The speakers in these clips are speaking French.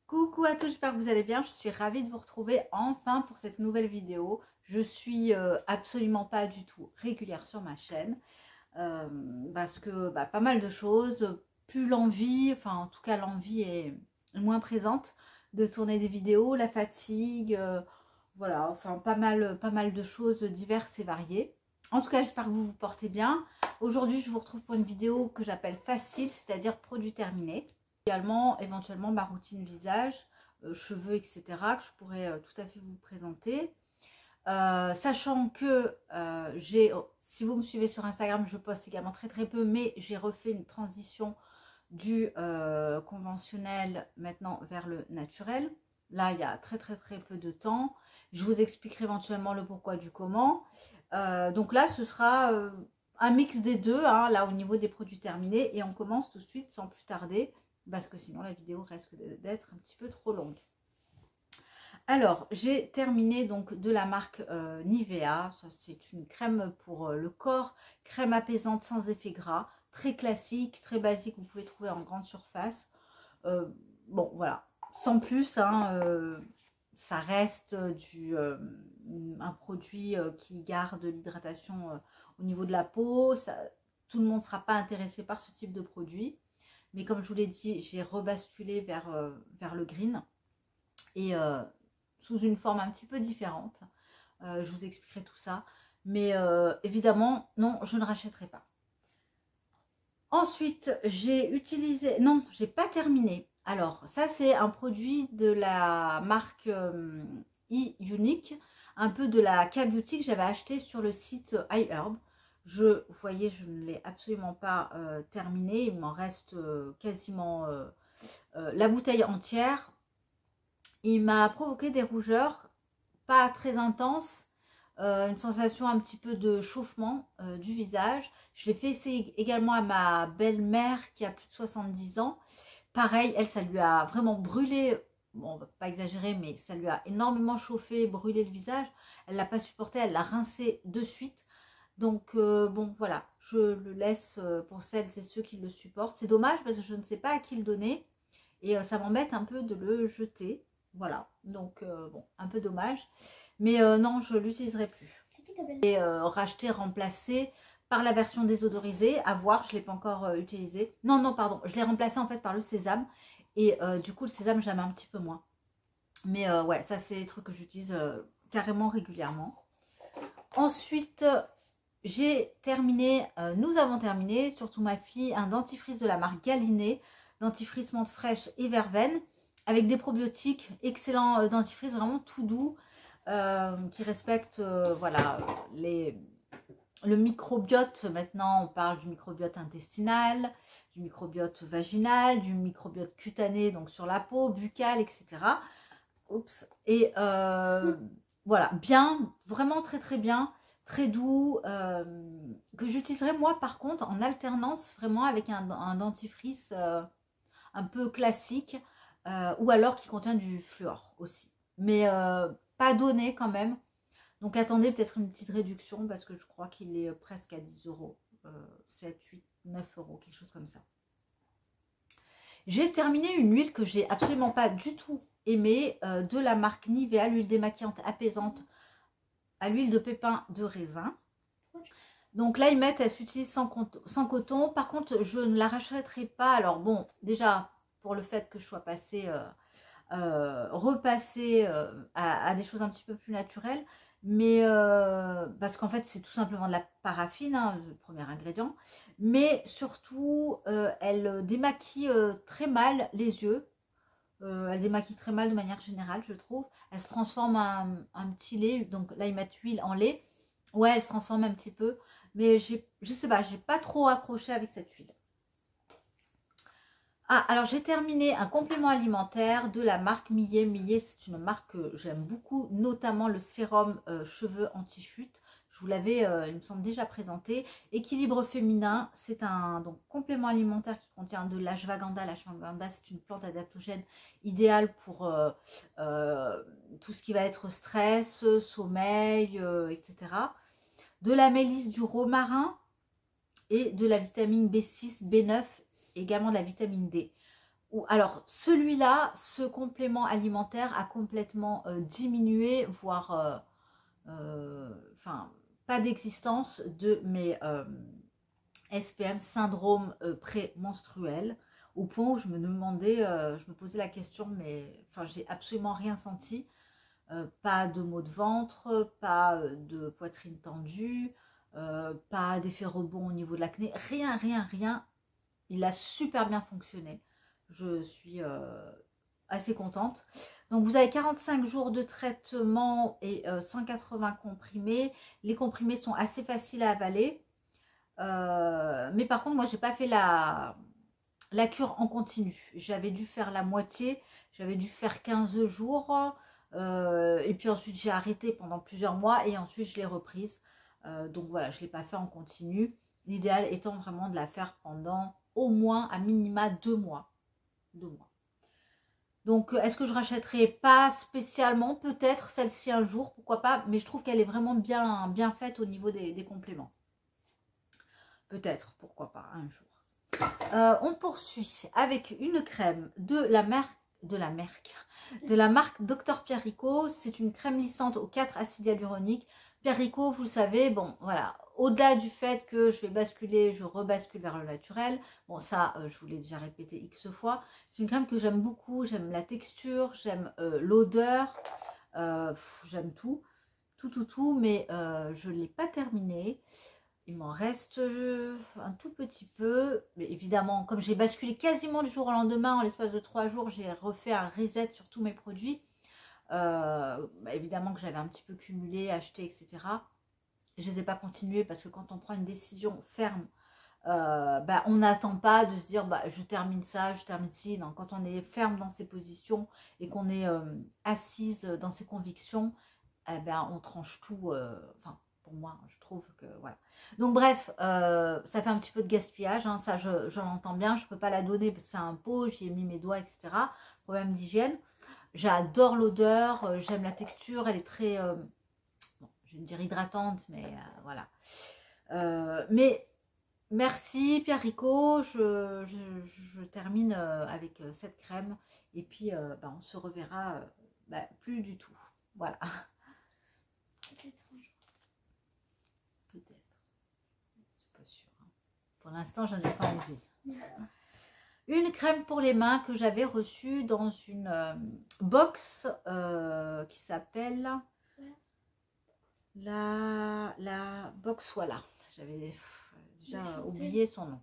Coucou à tous, j'espère que vous allez bien. Je suis ravie de vous retrouver enfin pour cette nouvelle vidéo. Je suis absolument pas du tout régulière sur ma chaîne euh, parce que pas mal de choses, plus l'envie, enfin en tout cas l'envie est moins présente de tourner des vidéos, la fatigue, voilà, enfin pas mal de choses diverses et variées. En tout cas, j'espère que vous vous portez bien. Aujourd'hui, je vous retrouve pour une vidéo que j'appelle facile, c'est-à-dire produit terminé. Également, éventuellement, ma routine visage, cheveux, etc. que je pourrais tout à fait vous présenter. Sachant que si vous me suivez sur Instagram, je poste également très peu, mais j'ai refait une transition du conventionnel maintenant vers le naturel. Là, il y a très peu de temps. Je vous expliquerai éventuellement le pourquoi du comment. Donc là, ce sera un mix des deux, hein, là au niveau des produits terminés. Et on commence tout de suite sans plus tarder, parce que sinon la vidéo risque d'être un petit peu trop longue. Alors, j'ai terminé donc de la marque Nivea. Ça, c'est une crème pour le corps, crème apaisante sans effet gras, très classique, très basique. Vous pouvez trouver en grande surface. Bon, voilà, sans plus, hein, ça reste un produit qui garde l'hydratation au niveau de la peau. Tout le monde ne sera pas intéressé par ce type de produit. Mais comme je vous l'ai dit, j'ai rebasculé vers le green. Et sous une forme un petit peu différente. Je vous expliquerai tout ça. Mais évidemment, non, je ne rachèterai pas. Ensuite, j'ai utilisé... Non, j'ai pas terminé. Alors, ça, c'est un produit de la marque e-Unique, un peu de la K-Beauty que j'avais acheté sur le site iHerb. Vous voyez, je ne l'ai absolument pas terminé. Il m'en reste quasiment la bouteille entière. Il m'a provoqué des rougeurs, pas très intenses, une sensation un petit peu de chauffement du visage. Je l'ai fait essayer également à ma belle-mère qui a plus de 70 ans. Pareil, elle, ça lui a vraiment brûlé, bon, on va pas exagérer, mais ça lui a énormément chauffé, brûlé le visage. Elle l'a pas supporté, elle l'a rincé de suite. Donc, bon, voilà, je le laisse pour celles et ceux qui le supportent. C'est dommage parce que je ne sais pas à qui le donner. Et ça m'embête un peu de le jeter. Voilà, donc bon, un peu dommage. Mais non, je ne l'utiliserai plus. Et racheter, remplacer par la version désodorisée. À voir, je ne l'ai pas encore utilisé. Non, non, pardon, je l'ai remplacé en fait par le sésame. Et du coup, le sésame, j'aime un petit peu moins. Mais ouais, ça, c'est des trucs que j'utilise carrément régulièrement. Ensuite, nous avons terminé, surtout ma fille, un dentifrice de la marque Galiné, dentifrice menthe fraîche et verveine, avec des probiotiques, excellent dentifrice, vraiment tout doux, qui respecte voilà, le microbiote. Maintenant, on parle du microbiote intestinal, du microbiote vaginal, du microbiote cutané, donc sur la peau, buccale, etc. Oups. Et voilà, bien, vraiment très bien, très doux, que j'utiliserai moi par contre en alternance vraiment avec un dentifrice un peu classique ou alors qui contient du fluor aussi. Mais pas donné quand même. Donc attendez peut-être une petite réduction parce que je crois qu'il est presque à 10 euros. 7, 8, 9 euros, quelque chose comme ça. J'ai terminé une huile que j'ai absolument pas du tout aimée, de la marque Nivea, l'huile démaquillante apaisante à l'huile de pépins de raisin. Donc là, ils mettent, elle s'utilise sans coton. Par contre, je ne la rachèterai pas. Alors bon, déjà, pour le fait que je sois passée, repassée à des choses un petit peu plus naturelles. Mais parce qu'en fait, c'est tout simplement de la paraffine, hein, le premier ingrédient. Mais surtout, elle démaquille très mal les yeux. Elle démaquille très mal de manière générale, je trouve. Elle se transforme en un petit lait. Donc là, ils mettent l'huile en lait. Ouais, elle se transforme un petit peu. Mais je sais pas, j'ai pas trop accroché avec cette huile. Ah, alors j'ai terminé un complément alimentaire de la marque Millet. Millet, c'est une marque que j'aime beaucoup, notamment le sérum cheveux anti-chute. Je vous l'avais, il me semble, déjà présenté. Équilibre féminin, c'est un complément alimentaire qui contient de l'ashwagandha. L'ashwagandha, c'est une plante adaptogène idéale pour tout ce qui va être stress, sommeil, etc. De la mélisse, du romarin et de la vitamine B6, B9, également de la vitamine D. alors celui-là, ce complément alimentaire a complètement diminué, voire enfin pas d'existence de mes SPM, syndrome prémenstruel, au point où je me demandais, je me posais la question, mais enfin j'ai absolument rien senti, pas de maux de ventre, pas de poitrine tendue, pas d'effet rebond au niveau de l'acné, rien, rien, rien. Il a super bien fonctionné. Je suis assez contente. Donc vous avez 45 jours de traitement et 180 comprimés. Les comprimés sont assez faciles à avaler. Mais par contre, moi, j'ai pas fait la cure en continu. J'avais dû faire la moitié. J'avais dû faire 15 jours. Et puis ensuite, j'ai arrêté pendant plusieurs mois. Et ensuite, je l'ai reprise. Donc voilà, je ne l'ai pas fait en continu. L'idéal étant vraiment de la faire pendant au moins, à minima, 2 mois. 2 mois. Donc, est-ce que je rachèterai? Pas spécialement. Peut-être celle-ci un jour, pourquoi pas. Mais je trouve qu'elle est vraiment bien, bien faite au niveau des compléments. Peut-être, pourquoi pas, un jour. On poursuit avec une crème de la marque Dr Pierrico. C'est une crème lissante aux 4 acides hyaluroniques. Pierrico, vous savez, bon, voilà, au-delà du fait que je vais basculer, je rebascule vers le naturel. Bon, ça, je vous l'ai déjà répété X fois. C'est une crème que j'aime beaucoup. J'aime la texture, j'aime l'odeur, j'aime tout, mais je ne l'ai pas terminée. Il m'en reste un tout petit peu. Mais évidemment, comme j'ai basculé quasiment du jour au lendemain, en l'espace de 3 jours, j'ai refait un reset sur tous mes produits. Évidemment que j'avais un petit peu cumulé, acheté, etc. Je ne les ai pas continués parce que quand on prend une décision ferme, on n'attend pas de se dire je termine ça, je termine ci. Non, quand on est ferme dans ses positions et qu'on est assise dans ses convictions, on tranche tout. Enfin, pour moi, je trouve que voilà. Donc bref, ça fait un petit peu de gaspillage, hein, ça je l'entends bien. Je ne peux pas la donner parce que c'est un pot, j'y ai mis mes doigts, etc. Problème d'hygiène. J'adore l'odeur, j'aime la texture, elle est très, bon, je vais dire hydratante, mais voilà. Mais merci Pierrico, je termine avec cette crème et puis on se reverra plus du tout. Voilà. Peut-être un jour. Peut-être. Je suis pas sûre. Hein. Pour l'instant, je n'en ai pas envie. Une crème pour les mains que j'avais reçue dans une box qui s'appelle la box Voilà. J'avais déjà oublié son nom.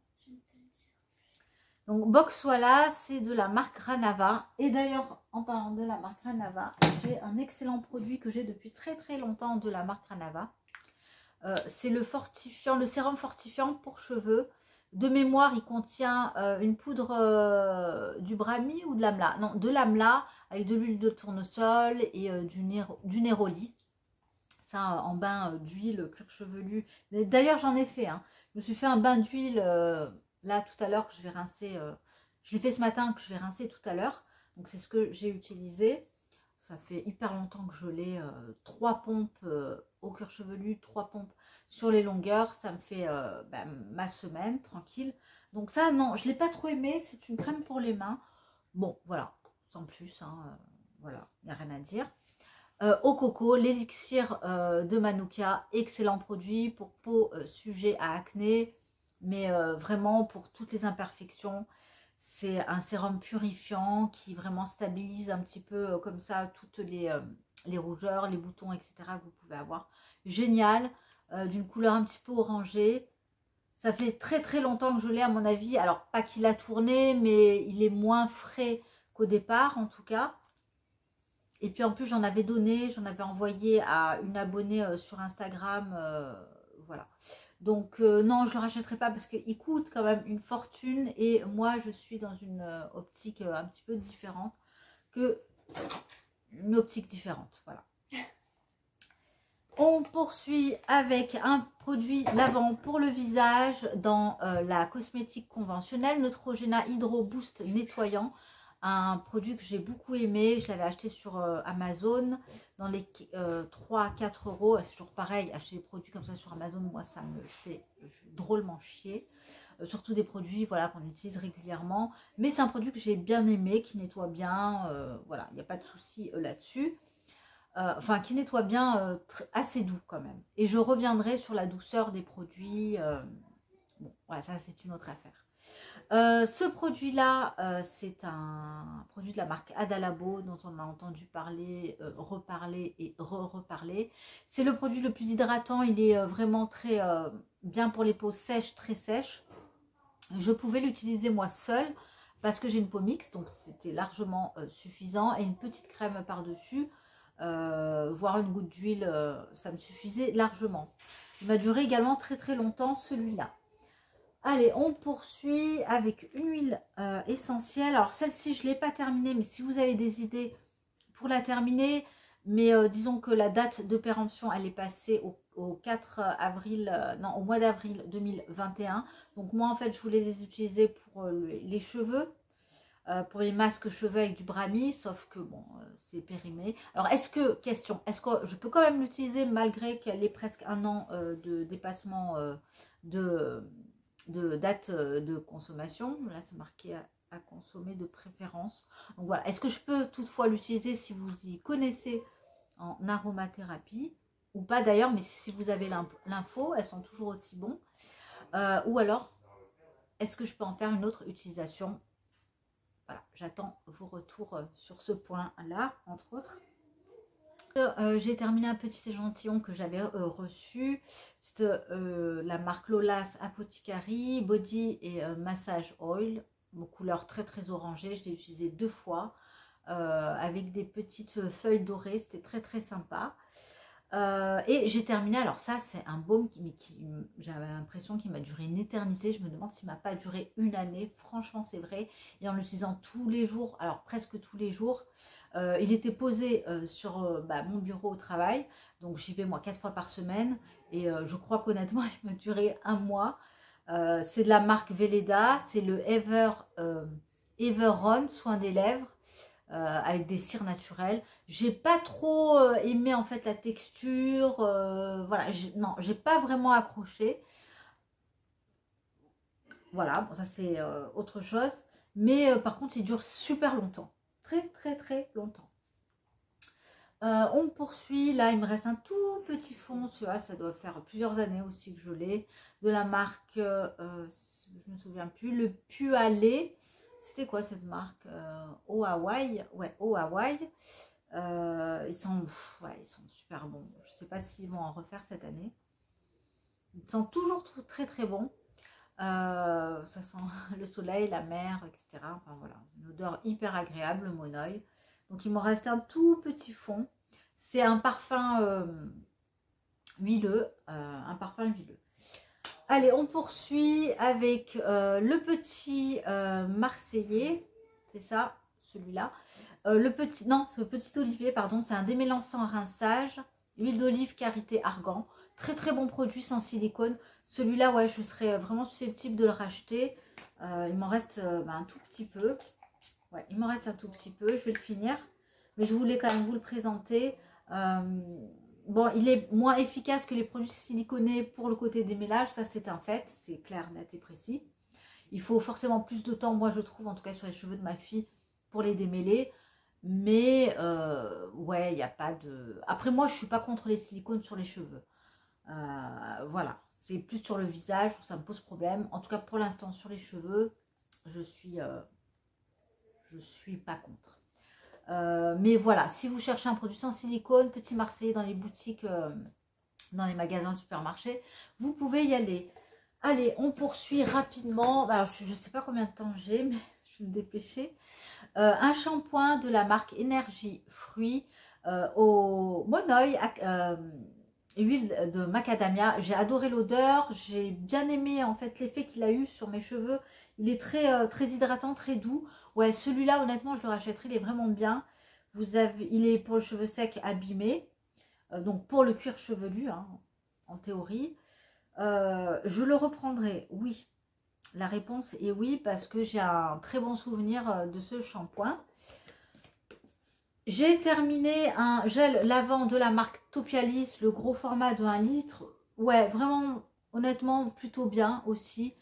Donc box Voilà, c'est de la marque Ranava. Et d'ailleurs, en parlant de la marque Ranava, j'ai un excellent produit que j'ai depuis très très longtemps de la marque Ranava. C'est le sérum fortifiant pour cheveux. De mémoire, il contient une poudre du brahmi ou de l'amla. Non, de l'amla avec de l'huile de tournesol et du néroli. Ça en bain d'huile, cuir chevelu. D'ailleurs, j'en ai fait. Hein. Je me suis fait un bain d'huile là tout à l'heure que je vais rincer. Je l'ai fait ce matin que je vais rincer tout à l'heure. Donc, c'est ce que j'ai utilisé. Ça fait hyper longtemps que je l'ai. 3 pompes au cuir chevelu, 3 pompes sur les longueurs. Ça me fait ma semaine, tranquille. Donc ça, non, je ne l'ai pas trop aimé. C'est une crème pour les mains. Bon, voilà, sans plus. Hein, voilà, il n'y a rien à dire. Au coco, l'élixir de Manuka. Excellent produit pour peau sujet à acné. Mais vraiment pour toutes les imperfections. C'est un sérum purifiant qui vraiment stabilise un petit peu comme ça toutes les rougeurs, les boutons, etc. que vous pouvez avoir. Génial, d'une couleur un petit peu orangée. Ça fait très très longtemps que je l'ai à mon avis. Alors pas qu'il a tourné, mais il est moins frais qu'au départ en tout cas. Et puis en plus j'en avais donné, j'en avais envoyé à une abonnée sur Instagram. Voilà. Donc non, je ne le rachèterai pas parce qu'il coûte quand même une fortune et moi je suis dans une optique un petit peu différente voilà. On poursuit avec un produit lavant pour le visage dans la cosmétique conventionnelle, Neutrogena Hydro Boost nettoyant. Un produit que j'ai beaucoup aimé, je l'avais acheté sur Amazon dans les 3-4 euros. C'est toujours pareil, acheter des produits comme ça sur Amazon, moi ça me fait drôlement chier. surtout des produits voilà, qu'on utilise régulièrement. Mais c'est un produit que j'ai bien aimé, qui nettoie bien, voilà, il n'y a pas de souci là-dessus. Enfin, qui nettoie bien, assez doux quand même. Et je reviendrai sur la douceur des produits. Bon, voilà, ça c'est une autre affaire. Ce produit-là, c'est un produit de la marque Adalabo dont on a entendu parler, reparler et reparler. C'est le produit le plus hydratant, il est vraiment très bien pour les peaux sèches, très sèches. Je pouvais l'utiliser moi seule parce que j'ai une peau mixte, donc c'était largement suffisant. Et une petite crème par-dessus, voire une goutte d'huile, ça me suffisait largement. Il m'a duré également très très longtemps celui-là. Allez, on poursuit avec une huile essentielle. Alors celle-ci, je ne l'ai pas terminée, mais si vous avez des idées pour la terminer, mais disons que la date de péremption, elle est passée au 4 avril, non, au mois d'avril 2021. Donc moi, en fait, je voulais les utiliser pour les cheveux, pour les masques cheveux avec du brami, sauf que bon, c'est périmé. Alors, question, est-ce que je peux quand même l'utiliser malgré qu'elle ait presque un an de dépassement de date de consommation? Là, c'est marqué à consommer de préférence. Donc voilà, est-ce que je peux toutefois l'utiliser si vous y connaissez en aromathérapie ou pas d'ailleurs, mais si vous avez l'info, elles sont toujours aussi bons. Ou alors, est-ce que je peux en faire une autre utilisation? Voilà, j'attends vos retours sur ce point-là, entre autres. J'ai terminé un petit échantillon que j'avais reçu. C'est la marque Lola's Apothecary Body et Massage Oil, couleur très très orangée. Je l'ai utilisé 2 fois avec des petites feuilles dorées. C'était très très sympa. Et j'ai terminé, alors ça c'est un baume qui j'avais l'impression qu'il m'a duré une éternité. Je me demande s'il ne m'a pas duré une année. Franchement c'est vrai. Et en l'utilisant tous les jours, alors presque tous les jours, il était posé sur mon bureau au travail. Donc j'y vais moi 4 fois par semaine. Et je crois qu'honnêtement il m'a duré un mois. C'est de la marque Velleda. C'est le Everon soin des lèvres. Avec des cires naturelles. J'ai pas trop aimé en fait la texture. Voilà, non, j'ai pas vraiment accroché. Voilà, bon, ça c'est autre chose. Mais par contre, il dure super longtemps. Très très très longtemps. On poursuit. Là, il me reste un tout petit fond. Ça doit faire plusieurs années aussi que je l'ai. De la marque, je me souviens plus, le Pualé. C'était quoi cette marque? Au Hawaï. Ouais, au Hawaï. Ils sont super bons. Je ne sais pas s'ils vont en refaire cette année. Ils sont toujours très très bons. Ça sent le soleil, la mer, etc. Enfin voilà, une odeur hyper agréable, le monoeil. Donc il m'en reste un tout petit fond. C'est un parfum huileux. Allez, on poursuit avec le petit Marseillais. C'est ça, celui-là. Le petit olivier, pardon. C'est un démêlant sans rinçage. Huile d'olive, karité, argan. Très très bon produit sans silicone. Celui-là, ouais, je serais vraiment susceptible de le racheter. Il m'en reste un tout petit peu. Ouais, il m'en reste un tout petit peu. Je vais le finir. Mais je voulais quand même vous le présenter. Bon, il est moins efficace que les produits siliconés pour le côté démêlage, ça c'est un fait, c'est clair, net et précis. Il faut forcément plus de temps, moi je trouve, en tout cas sur les cheveux de ma fille, pour les démêler. Mais ouais, il n'y a pas de... Après moi, je ne suis pas contre les silicones sur les cheveux. Voilà, c'est plus sur le visage où ça me pose problème. En tout cas, pour l'instant, sur les cheveux, je suis pas contre. Mais voilà, si vous cherchez un produit sans silicone, petit Marseillais dans les boutiques, dans les magasins, supermarchés, vous pouvez y aller. Allez, on poursuit rapidement. Alors, je ne sais pas combien de temps j'ai, mais je vais me dépêcher. Un shampoing de la marque Énergie Fruits au monoeil, huile de macadamia. J'ai adoré l'odeur, j'ai bien aimé en fait l'effet qu'il a eu sur mes cheveux. Il est très, très hydratant, très doux. Ouais, celui-là, honnêtement, je le rachèterai, il est vraiment bien. Il est pour le cheveu sec abîmé, donc pour le cuir chevelu, hein, en théorie. Je le reprendrai, oui. La réponse est oui, parce que j'ai un très bon souvenir de ce shampoing. J'ai terminé un gel lavant de la marque Topialis, le gros format de 1 litre. Ouais, vraiment, honnêtement, plutôt bien aussi.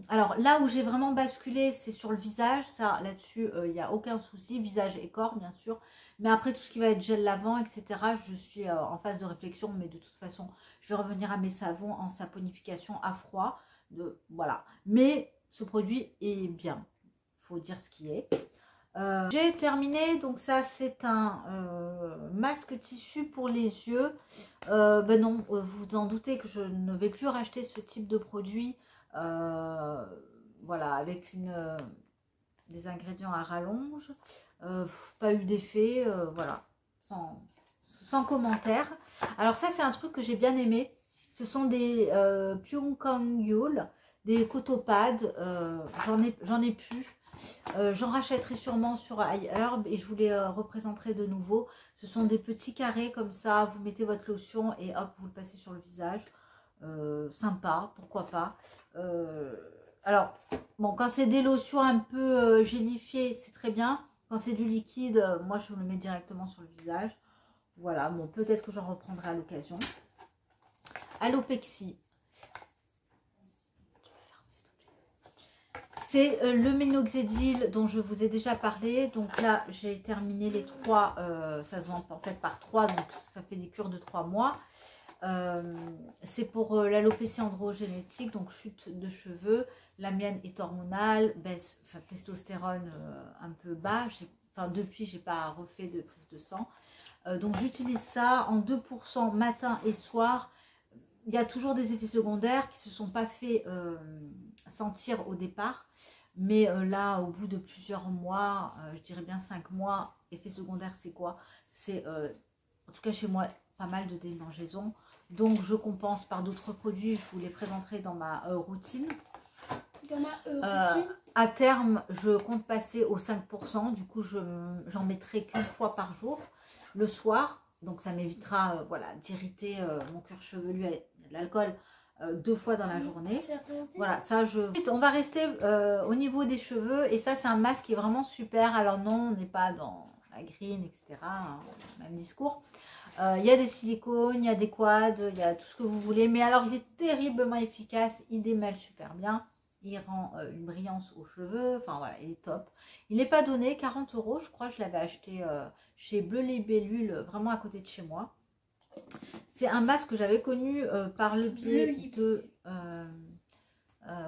Alors là où j'ai vraiment basculé, c'est sur le visage. Ça, là-dessus, il n'y a aucun souci. Visage et corps, bien sûr. Mais après, tout ce qui va être gel lavant, etc., je suis en phase de réflexion. Mais de toute façon, je vais revenir à mes savons en saponification à froid. Voilà. Mais ce produit est bien. Il faut dire ce qui est. J'ai terminé, donc ça c'est un masque tissu pour les yeux. Ben non, vous vous en doutez que je ne vais plus racheter ce type de produit. Voilà, avec des ingrédients à rallonge. Pas eu d'effet, voilà, sans commentaire. Alors ça c'est un truc que j'ai bien aimé. Ce sont des Pyongkang Yule, des cotopads. J'en ai plus. J'en rachèterai sûrement sur iHerb et je vous les représenterai de nouveau. Ce sont des petits carrés comme ça, vous mettez votre lotion et hop, vous le passez sur le visage. Sympa, pourquoi pas. Alors, bon, quand c'est des lotions un peu gélifiées, c'est très bien. Quand c'est du liquide, moi je le mets directement sur le visage. Voilà, bon, peut-être que j'en reprendrai à l'occasion. Alopexie. C'est le minoxidil dont je vous ai déjà parlé. Donc là, j'ai terminé les 3. Ça se vend en fait par 3. Donc ça fait des cures de 3 mois. C'est pour l'alopécie androgénétique. Donc chute de cheveux. La mienne est hormonale. Baisse, enfin, testostérone un peu bas. Depuis, j'ai pas refait de prise de sang. Donc j'utilise ça en 2% matin et soir. Il y a toujours des effets secondaires qui ne se sont pas fait sentir au départ. Mais là, au bout de plusieurs mois, je dirais bien 5 mois, effet secondaire, c'est quoi? C'est, en tout cas chez moi, pas mal de démangeaisons. Donc, je compense par d'autres produits. Je vous les présenterai dans ma routine. Dans ma routine. À terme, je compte passer aux 5%. Du coup, j'en mettrai qu'une fois par jour, le soir. Donc, ça m'évitera voilà, d'irriter mon cuir chevelu avec de l'alcool 2 fois dans la journée. Voilà, ça on va rester au niveau des cheveux. Et ça, c'est un masque qui est vraiment super. Alors non, on n'est pas dans la green, etc. Hein, même discours. Il y a des silicones, il y a des quads, il y a tout ce que vous voulez. Mais alors, il est terriblement efficace. Il démêle super bien. Il rend une brillance aux cheveux. Enfin, voilà, il est top. Il n'est pas donné, 40 €. Je crois que je l'avais acheté chez Bleu Libellule, vraiment à côté de chez moi. C'est un masque que j'avais connu par le biais de...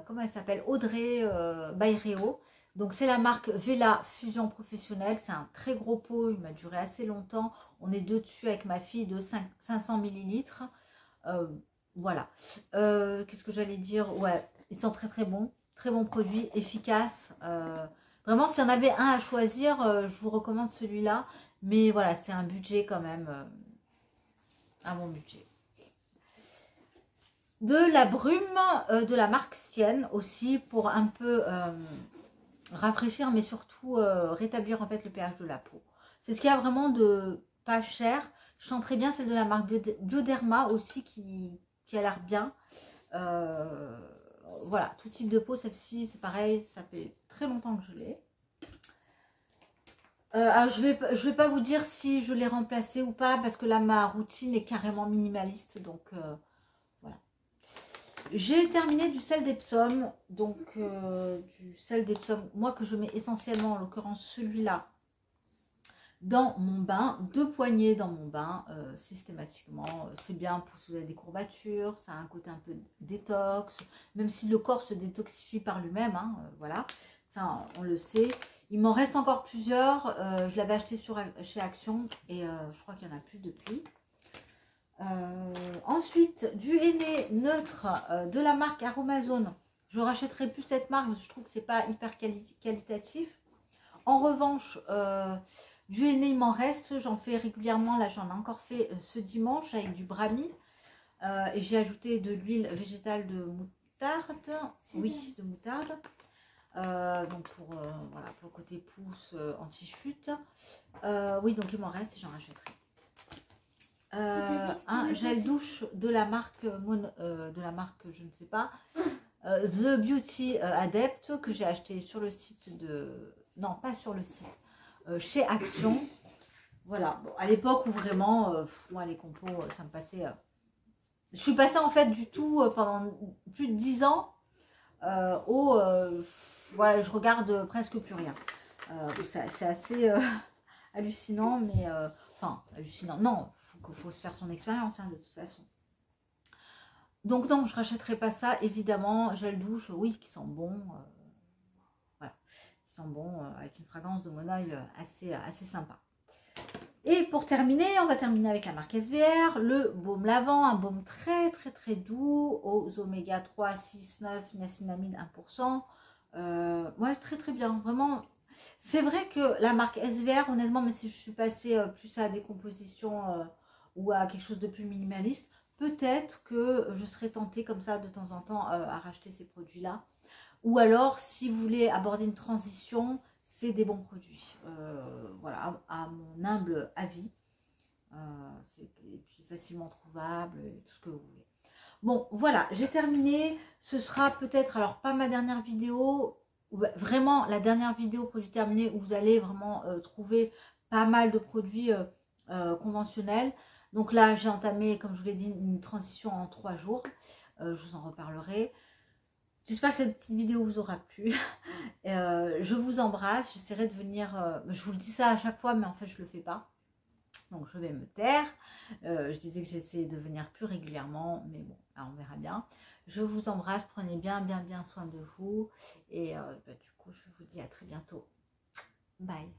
comment elle s'appelle? Audrey Bayreo. Donc, c'est la marque Vela Fusion Professionnelle. C'est un très gros pot. Il m'a duré assez longtemps. On est deux dessus avec ma fille de 500 ml. Voilà. Qu'est-ce que j'allais dire? Ouais, ils sont très très bons. Très bon produit, efficace. Vraiment, s'il y en avait un à choisir, je vous recommande celui-là. Mais voilà, c'est un budget quand même... à mon budget. De la brume de la marque Sienne aussi pour un peu rafraîchir mais surtout rétablir en fait le pH de la peau. C'est ce qu'il y a vraiment de pas cher. Je sens très bien celle de la marque Bioderma aussi qui a l'air bien. Voilà, tout type de peau, celle-ci c'est pareil, ça fait très longtemps que je l'ai. Alors je vais pas vous dire si je l'ai remplacé ou pas parce que là ma routine est carrément minimaliste, donc voilà. J'ai terminé du sel d'Epsom, donc du sel d'Epsom, moi que je mets essentiellement, en l'occurrence celui-là, dans mon bain, 2 poignées dans mon bain systématiquement. C'est bien pour si vous avez des courbatures, ça a un côté un peu détox, même si le corps se détoxifie par lui-même, hein, voilà, ça on le sait. Il m'en reste encore plusieurs. Je l'avais acheté chez Action et je crois qu'il n'y en a plus depuis. Ensuite, du henné neutre de la marque Aromazone. Je ne rachèterai plus cette marque parce que je trouve que c'est pas hyper qualitatif. En revanche, du henné, il m'en reste. J'en fais régulièrement. Là, j'en ai encore fait ce dimanche avec du brahmi. Et j'ai ajouté de l'huile végétale de moutarde. Oui, de moutarde. Donc voilà, pour le côté pouce anti-chute. Oui, donc il m'en reste et j'en rachèterai. Un gel douche de la marque je ne sais pas, The Beauty Adept, que j'ai acheté sur le site de... Non, pas sur le site, chez Action. Voilà, bon, à l'époque où vraiment, moi les compos, ça me passait... Je suis passée en fait du tout pendant plus de 10 ans ouais, je regarde presque plus rien. C'est assez hallucinant, mais enfin hallucinant. Non, faut se faire son expérience, hein, de toute façon. Donc non, je rachèterai pas ça, évidemment. Gel douche, oui, qui sent bon. Voilà, qui sent bon, avec une fragrance de Mon Oil assez sympa. Et pour terminer, on va terminer avec la marque SVR, le baume lavant, un baume très doux aux oméga 3, 6, 9, niacinamide 1%. Ouais, très bien, vraiment. C'est vrai que la marque SVR, honnêtement, mais si je suis passée plus à des compositions ou à quelque chose de plus minimaliste, peut-être que je serais tentée comme ça de temps en temps à racheter ces produits-là. Ou alors, si vous voulez aborder une transition, c'est des bons produits. Voilà, à mon humble avis. Et puis facilement trouvable, et tout ce que vous voulez. Bon, voilà, j'ai terminé. Ce sera peut-être, alors pas ma dernière vidéo, vraiment la dernière vidéo produit terminé où vous allez vraiment trouver pas mal de produits conventionnels. Donc là, j'ai entamé, comme je vous l'ai dit, une transition en 3 jours. Je vous en reparlerai. J'espère que cette petite vidéo vous aura plu. Je vous embrasse. J'essaierai de venir... je vous le dis ça à chaque fois, mais en fait, je ne le fais pas. Donc, je vais me taire. Je disais que j'essayais de venir plus régulièrement, mais bon, là, on verra bien. Je vous embrasse. Prenez bien soin de vous. Et du coup, je vous dis à très bientôt. Bye.